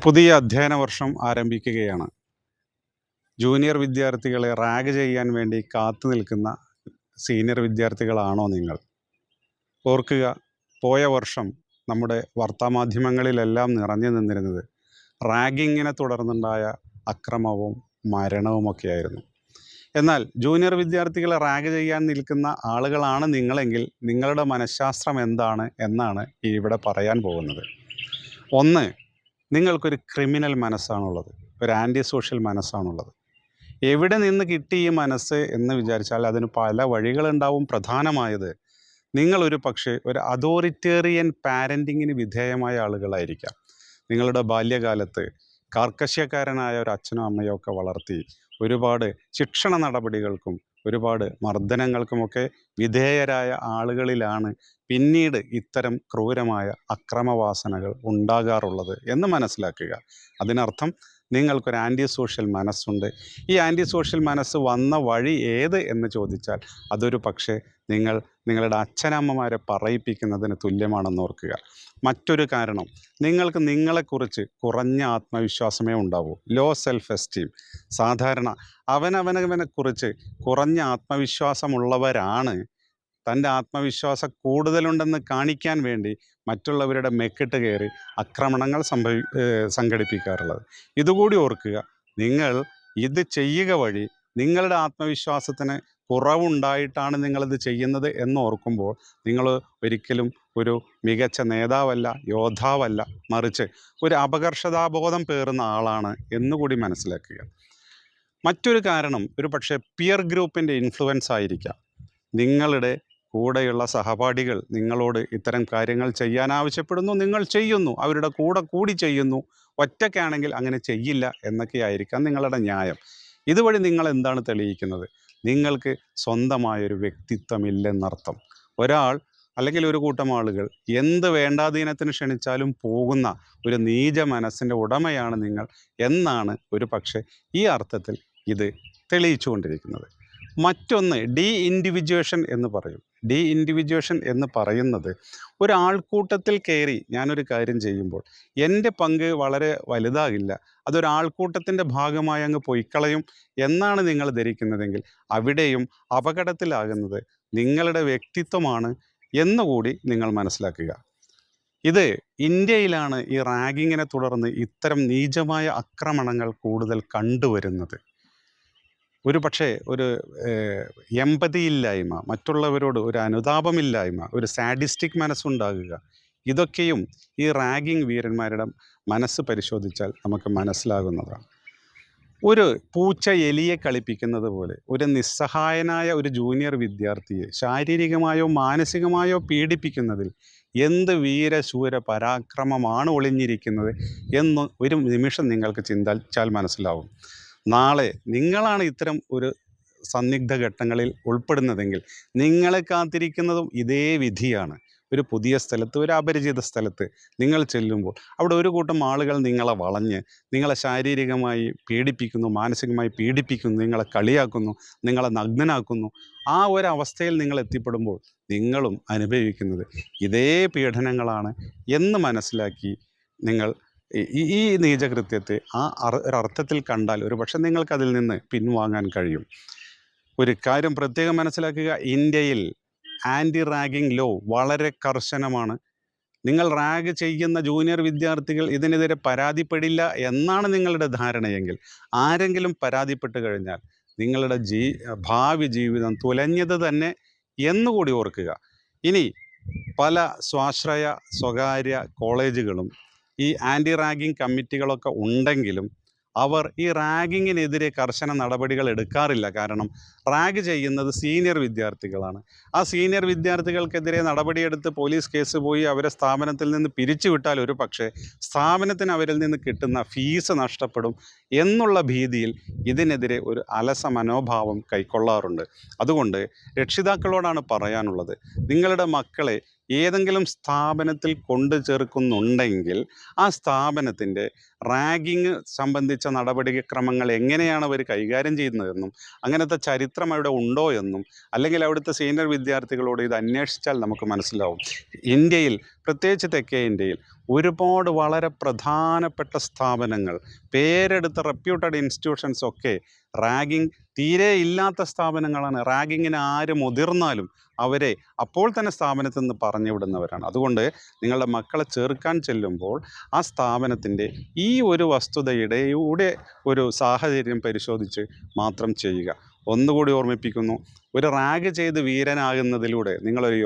പുതിയ അധ്യയന വർഷം ആരംഭിക്കുകയാണ്. ജൂനിയർ വിദ്യാർത്ഥികളെ റാഗ് ചെയ്യാൻ വേണ്ടി കാത്തു നിൽക്കുന്ന സീനിയർ വിദ്യാർത്ഥികളാണോ നിങ്ങൾ? ഓർക്കുക, പോയ വർഷം നമ്മുടെ വാർത്താമാധ്യമങ്ങളിലെല്ലാം നിറഞ്ഞു നിന്നിരുന്നത് റാഗിങ്ങിനെ തുടർന്നുണ്ടായ അക്രമവും മരണവുമൊക്കെയായിരുന്നു. എന്നാൽ ജൂനിയർ വിദ്യാർത്ഥികളെ റാഗ് ചെയ്യാൻ നിൽക്കുന്ന ആളുകളാണ് നിങ്ങളെങ്കിൽ നിങ്ങളുടെ മനഃശാസ്ത്രം എന്താണ് എന്നാണ് ഇവിടെ പറയാൻ പോകുന്നത്. ഒന്ന്, നിങ്ങൾക്കൊരു ക്രിമിനൽ മനസ്സാണുള്ളത്, ഒരു ആൻറ്റി സോഷ്യൽ മനസ്സാണുള്ളത്. എവിടെ നിന്ന് കിട്ടി ഈ മനസ്സ് എന്ന് വിചാരിച്ചാൽ അതിന് പല വഴികളുണ്ടാവും. പ്രധാനമായത്, നിങ്ങളൊരു പക്ഷേ ഒരു അതോറിറ്റേറിയൻ പാരൻറ്റിങ്ങിന് വിധേയമായ ആളുകളായിരിക്കാം. നിങ്ങളുടെ ബാല്യകാലത്ത് കാർക്കശ്യക്കാരനായ ഒരു അച്ഛനോ അമ്മയോ ഒക്കെ വളർത്തി ഒരുപാട് ശിക്ഷണ നടപടികൾക്കും ഒരുപാട് മർദ്ദനങ്ങൾക്കുമൊക്കെ വിധേയരായ ആളുകളിലാണ് പിന്നീട് ഇത്തരം ക്രൂരമായ അക്രമവാസനകൾ ഉണ്ടാകാറുള്ളത് എന്ന് മനസ്സിലാക്കുക. അതിനർത്ഥം നിങ്ങൾക്കൊരു ആൻറ്റി സോഷ്യൽ മനസ്സുണ്ട്. ഈ ആൻറ്റി സോഷ്യൽ മനസ്സ് വന്ന വഴി ഏത് എന്ന് ചോദിച്ചാൽ അതൊരു പക്ഷേ നിങ്ങളുടെ അച്ഛനമ്മമാരെ പറയിപ്പിക്കുന്നതിന് തുല്യമാണെന്ന് ഓർക്കുക. മറ്റൊരു കാരണം, നിങ്ങൾക്ക് നിങ്ങളെക്കുറിച്ച് കുറഞ്ഞ ആത്മവിശ്വാസമേ ഉണ്ടാവൂ, ലോ സെൽഫ് എസ്റ്റീം. സാധാരണ അവനവനെക്കുറിച്ച് കുറഞ്ഞ ആത്മവിശ്വാസമുള്ളവരാണ് തൻ്റെ ആത്മവിശ്വാസം കൂടുതലുണ്ടെന്ന് കാണിക്കാൻ വേണ്ടി മറ്റുള്ളവരുടെ മെക്കിട്ട് കയറി ആക്രമണങ്ങൾ സംഘടിപ്പിക്കാറുള്ളത്. ഇതുകൂടി ഓർക്കുക. നിങ്ങൾ ഇത് ചെയ്യുക വഴി നിങ്ങളുടെ ആത്മവിശ്വാസത്തിന് കുറവുണ്ടായിട്ടാണ് നിങ്ങളിത് ചെയ്യുന്നത് എന്ന് ഓർക്കുമ്പോൾ നിങ്ങൾ ഒരിക്കലും ഒരു മികച്ച നേതാവല്ല, യോദ്ധാവല്ല, മറിച്ച് ഒരു അപകർഷതാബോധം പേറുന്ന ആളാണ് എന്നുകൂടി മനസ്സിലാക്കുക. മറ്റൊരു കാരണം ഒരു പക്ഷേ പിയർ ഗ്രൂപ്പിൻ്റെ ഇൻഫ്ലുവൻസ് ആയിരിക്കാം. നിങ്ങളുടെ കൂടെയുള്ള സഹപാഠികൾ നിങ്ങളോട് ഇത്തരം കാര്യങ്ങൾ ചെയ്യാൻ ആവശ്യപ്പെടുന്നു, നിങ്ങൾ ചെയ്യുന്നു, അവരുടെ കൂടി ചെയ്യുന്നു. ഒറ്റയ്ക്കാണെങ്കിൽ അങ്ങനെ ചെയ്യില്ല എന്നൊക്കെ ആയിരിക്കാം നിങ്ങളുടെ ന്യായം. ഇതുവഴി നിങ്ങൾ എന്താണ് തെളിയിക്കുന്നത്? നിങ്ങൾക്ക് സ്വന്തമായൊരു വ്യക്തിത്വമില്ലെന്നർത്ഥം. ഒരാൾ അല്ലെങ്കിൽ ഒരു കൂട്ടം ആളുകൾ എന്ത് വേണ്ടാധീനത്തിന് ക്ഷണിച്ചാലും പോകുന്ന ഒരു നീച മനസ്സിൻ്റെ ഉടമയാണ് നിങ്ങൾ എന്നാണ് ഒരു പക്ഷേ ഈ അർത്ഥത്തിൽ ഇത് തെളിയിച്ചുകൊണ്ടിരിക്കുന്നത്. മറ്റൊന്ന്, ഡീ ഇൻഡിവിജ്വേഷൻ എന്ന് പറയും. ഡീ ഇൻഡിവിജ്വേഷൻ എന്ന് പറയുന്നത് ഒരാൾക്കൂട്ടത്തിൽ കയറി ഞാനൊരു കാര്യം ചെയ്യുമ്പോൾ എൻ്റെ പങ്ക് വളരെ വലുതാകില്ല, അതൊരാൾക്കൂട്ടത്തിൻ്റെ ഭാഗമായി അങ്ങ് പൊയ്ക്കളയും എന്നാണ് നിങ്ങൾ ധരിക്കുന്നതെങ്കിൽ അവിടെയും അപകടത്തിലാകുന്നത് നിങ്ങളുടെ വ്യക്തിത്വമാണ് എന്നുകൂടി നിങ്ങൾ മനസ്സിലാക്കുക. ഇത് ഇന്ത്യയിലാണ് ഈ റാഗിങ്ങിനെ തുടർന്ന് ഇത്തരം നീചമായ ആക്രമണങ്ങൾ കൂടുതൽ കണ്ടുവരുന്നത്. ഒരു പക്ഷേ ഒരു എമ്പതിയില്ലായ്മ, മറ്റുള്ളവരോട് ഒരു അനുതാപമില്ലായ്മ, ഒരു സാഡിസ്റ്റിക് മനസ്സുണ്ടാകുക, ഇതൊക്കെയും ഈ റാഗിങ് വീരന്മാരുടെ മനസ്സ് പരിശോധിച്ചാൽ നമുക്ക് മനസ്സിലാകുന്നതാണ്. ഒരു പൂച്ച എലിയെ കളിപ്പിക്കുന്നത് പോലെ ഒരു നിസ്സഹായനായ ഒരു ജൂനിയർ വിദ്യാർത്ഥിയെ ശാരീരികമായോ മാനസികമായോ പീഡിപ്പിക്കുന്നതിൽ എന്ത് വീരശൂര പരാക്രമമാണ് ഒളിഞ്ഞിരിക്കുന്നത് എന്ന് ഒരു നിമിഷം നിങ്ങൾക്ക് ചിന്തിച്ചാൽ മനസ്സിലാവും. നാളെ നിങ്ങളാണ് ഇത്തരം ഒരു സന്നിഗ്ധ ഘട്ടങ്ങളിൽ ഉൾപ്പെടുന്നതെങ്കിൽ നിങ്ങളെ കാത്തിരിക്കുന്നതും ഇതേ വിധിയാണ്. ഒരു പുതിയ സ്ഥലത്ത്, ഒരു അപരിചിത സ്ഥലത്ത് നിങ്ങൾ ചെല്ലുമ്പോൾ അവിടെ ഒരു കൂട്ടം ആളുകൾ നിങ്ങളെ വളഞ്ഞ് നിങ്ങളെ ശാരീരികമായി പീഡിപ്പിക്കുന്നു, മാനസികമായി പീഡിപ്പിക്കുന്നു, നിങ്ങളെ കളിയാക്കുന്നു, നിങ്ങളെ നഗ്നനാക്കുന്നു. ആ ഒരവസ്ഥയിൽ നിങ്ങൾ എത്തിപ്പെടുമ്പോൾ നിങ്ങളും അനുഭവിക്കുന്നത് ഇതേ പീഡനങ്ങളാണ് എന്ന് മനസ്സിലാക്കി നിങ്ങൾ ഈ നീചകൃത്യത്തെ ഒരർത്ഥത്തിൽ കണ്ടാൽ ഒരു പക്ഷെ നിങ്ങൾക്കതിൽ നിന്ന് പിൻവാങ്ങാൻ കഴിയും. ഒരു കാര്യം പ്രത്യേകം മനസ്സിലാക്കുക, ഇന്ത്യയിൽ ആൻറ്റി റാഗിങ് ലോ വളരെ കർശനമാണ്. നിങ്ങൾ റാഗ് ചെയ്യുന്ന ജൂനിയർ വിദ്യാർത്ഥികൾ ഇതിനെതിരെ പരാതിപ്പെടില്ല എന്നാണ് നിങ്ങളുടെ ധാരണയെങ്കിൽ ആരെങ്കിലും പരാതിപ്പെട്ട് കഴിഞ്ഞാൽ നിങ്ങളുടെ ഭാവി ജീവിതം തുലഞ്ഞത് തന്നെ എന്നുകൂടി ഓർക്കുക. ഇനി പല സ്വാശ്രയ സ്വകാര്യ കോളേജുകളും ഈ ആൻറ്റി റാഗിങ് കമ്മിറ്റികളൊക്കെ ഉണ്ടെങ്കിലും അവർ ഈ റാഗിങ്ങിനെതിരെ കർശന നടപടികൾ എടുക്കാറില്ല. കാരണം റാഗ് ചെയ്യുന്നത് സീനിയർ വിദ്യാർത്ഥികളാണ്. ആ സീനിയർ വിദ്യാർത്ഥികൾക്കെതിരെ നടപടിയെടുത്ത് പോലീസ് കേസ് പോയി അവരെ സ്ഥാപനത്തിൽ നിന്ന് പിരിച്ചുവിട്ടാൽ ഒരു പക്ഷേ സ്ഥാപനത്തിന് അവരിൽ നിന്ന് കിട്ടുന്ന ഫീസ് നഷ്ടപ്പെടും എന്നുള്ള ഭീതിയിൽ ഇതിനെതിരെ ഒരു അലസ മനോഭാവം കൈക്കൊള്ളാറുണ്ട്. അതുകൊണ്ട് രക്ഷിതാക്കളോടാണ് പറയാനുള്ളത്, നിങ്ങളുടെ മക്കളെ ഏതെങ്കിലും സ്ഥാപനത്തിൽ കൊണ്ടു ചേർക്കുന്നുണ്ടെങ്കിൽ ആ സ്ഥാപനത്തിൻ്റെ റാഗിങ് സംബന്ധിച്ച നടപടിക്രമങ്ങൾ എങ്ങനെയാണ് അവർ കൈകാര്യം ചെയ്യുന്നതെന്നും അങ്ങനത്തെ ചരിത്രം അവിടെ ഉണ്ടോ എന്നും അല്ലെങ്കിൽ അവിടുത്തെ സീനിയർ വിദ്യാർത്ഥികളോട് ഇത് അന്വേഷിച്ചാൽ നമുക്ക് മനസ്സിലാവും. ഇന്ത്യയിൽ, പ്രത്യേകിച്ച് തെക്കേ ഇന്ത്യയിൽ ഒരുപാട് വളരെ പ്രധാനപ്പെട്ട സ്ഥാപനങ്ങൾ, പേരെടുത്ത റെപ്യൂട്ടഡ് ഇൻസ്റ്റിറ്റ്യൂഷൻസ് ഒക്കെ റാഗിങ് തീരെ ഇല്ലാത്ത സ്ഥാപനങ്ങളാണ്. റാഗിങ്ങിന് ആര് മുതിർന്നാലും അവരെ അപ്പോൾ തന്നെ സ്ഥാപനത്തിൽ നിന്ന് പറഞ്ഞു വിടുന്നവരാണ്. അതുകൊണ്ട് നിങ്ങളുടെ മക്കളെ ചേർക്കാൻ ചെല്ലുമ്പോൾ ആ സ്ഥാപനത്തിൻ്റെ ഈ ഒരു വസ്തുതയുടെ ഒരു സാഹചര്യം പരിശോധിച്ച് മാത്രം ചെയ്യുക. ഒന്നുകൂടി ഓർമ്മിപ്പിക്കുന്നു, ഒരു റാഗ് ചെയ്ത് വീരനാകുന്നതിലൂടെ നിങ്ങളൊരു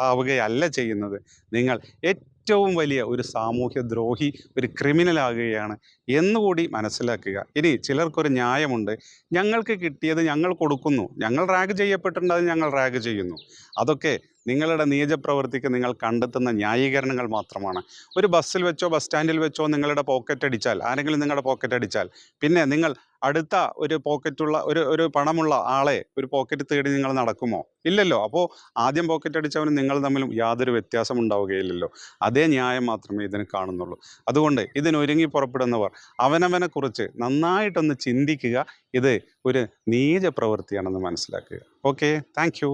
ആവുകയല്ല ചെയ്യുന്നത്. നിങ്ങൾ ഏറ്റവും വലിയ ഒരു സാമൂഹ്യ ദ്രോഹി, ഒരു ക്രിമിനലാകുകയാണ് എന്നുകൂടി മനസ്സിലാക്കുക. ഇനി ചിലർക്കൊരു ന്യായമുണ്ട്, ഞങ്ങൾക്ക് കിട്ടിയത് ഞങ്ങൾ കൊടുക്കുന്നു, ഞങ്ങൾ റാഗ് ചെയ്യപ്പെട്ടിട്ടുണ്ട്, അത് ഞങ്ങൾ റാഗ് ചെയ്യുന്നു. അതൊക്കെ നിങ്ങളുടെ നീചപ്രവൃത്തിക്ക് നിങ്ങൾ കണ്ടെത്തുന്ന ന്യായീകരണങ്ങൾ മാത്രമാണ്. ഒരു ബസ്സിൽ വെച്ചോ ബസ് സ്റ്റാൻഡിൽ വെച്ചോ നിങ്ങളുടെ പോക്കറ്റ് അടിച്ചാൽ, ആരെങ്കിലും നിങ്ങളുടെ പോക്കറ്റ് അടിച്ചാൽ, പിന്നെ നിങ്ങൾ അടുത്ത ഒരു പോക്കറ്റുള്ള ഒരു പണമുള്ള ആളെ ഒരു പോക്കറ്റ് തേടി നിങ്ങൾ നടക്കുമോ? ഇല്ലല്ലോ. അപ്പോൾ ആദ്യം പോക്കറ്റ് അടിച്ചവനും നിങ്ങൾ തമ്മിലും യാതൊരു വ്യത്യാസം ഉണ്ടാവുകയില്ലല്ലോ. അതേ ന്യായം മാത്രമേ ഇതിന് കാണുന്നുള്ളൂ. അതുകൊണ്ട് ഇതിനൊരുങ്ങി പുറപ്പെടുന്നവർ അവനവനെക്കുറിച്ച് നന്നായിട്ടൊന്ന് ചിന്തിക്കുക. ഇത് ഒരു നീച പ്രവൃത്തിയാണെന്ന് മനസ്സിലാക്കുക. Okay, thank you.